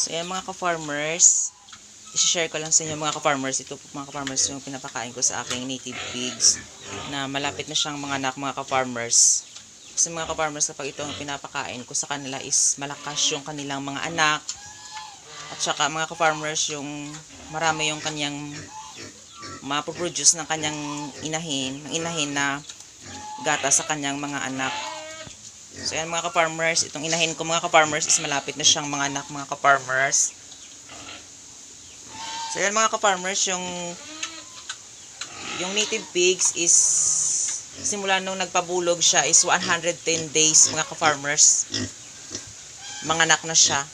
So yan mga ka-farmers, i-share ko lang sa inyo mga ka-farmers. Ito po mga ka-farmers yung pinapakain ko sa aking native pigs na malapit na siyang mga anak mga ka-farmers. Kasi mga ka-farmers, kapag ito ang pinapakain ko sa kanila is malakas yung kanilang mga anak. At saka mga ka-farmers, yung marami yung kanyang mapoproduce ng kanyang inahin na gata sa kanyang mga anak. So yan mga ka-farmers, itong inahin ko mga ka-farmers is malapit na siyang mga anak mga ka-farmers. So yan mga ka-farmers, yung native pigs is simula nung nagpabulog siya is 110 days mga ka-farmers. Manganak na siya.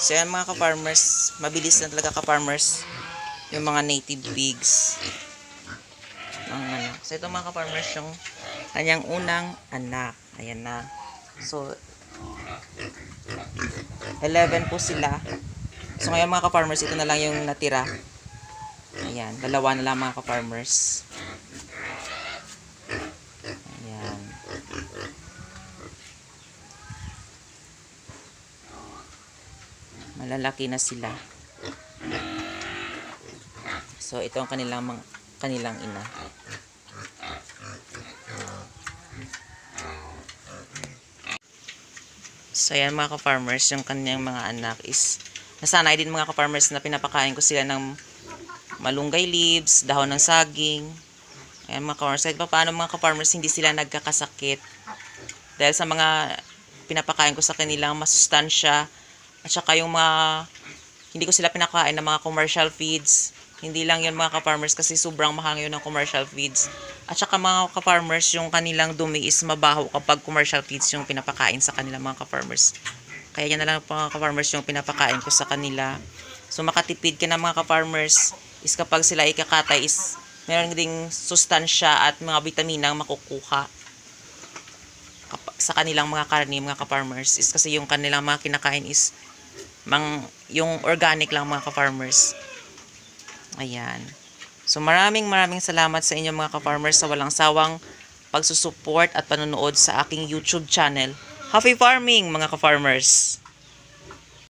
So yan mga ka-farmers, mabilis na talaga ka-farmers yung mga native pigs. So ito mga ka-farmers yung kanyang unang anak. Ayan na. So 11 po sila. So ngayon mga ka-farmers, ito na lang yung natira. Ayan, dalawa na lang mga ka-farmers. Ayan. Malalaki na sila. So ito ang kanilang ina. So ayan mga ka-farmers, yung kanyang mga anak is nasanay din mga ka-farmers na pinapakain ko sila ng malunggay leaves, dahon ng saging. Ayan mga ka-farmers, kahit paano mga ka-farmers hindi sila nagkakasakit dahil sa mga pinapakain ko sa kanilang masustansya. At saka yung mga hindi ko sila pinakain ng mga commercial feeds. Hindi lang yun mga ka-farmers kasi sobrang mahal yun ng commercial feeds. At saka mga ka-farmers, yung kanilang dumi is mabaho kapag commercial feeds yung pinapakain sa kanila mga ka-farmers. Kaya yan na lang mga ka-farmers yung pinapakain ko sa kanila. So makatipid ka na mga ka-farmers is kapag sila ikakatay is meron ding sustansya at mga bitaminang makukuha sa kanilang mga karne mga ka-farmers. Is kasi yung kanilang mga kinakain is yung organic lang mga ka-farmers. Ayan. So maraming salamat sa inyo mga ka-farmers sa walang sawang pagsusupport at panonood sa aking YouTube channel. Happy farming mga ka-farmers!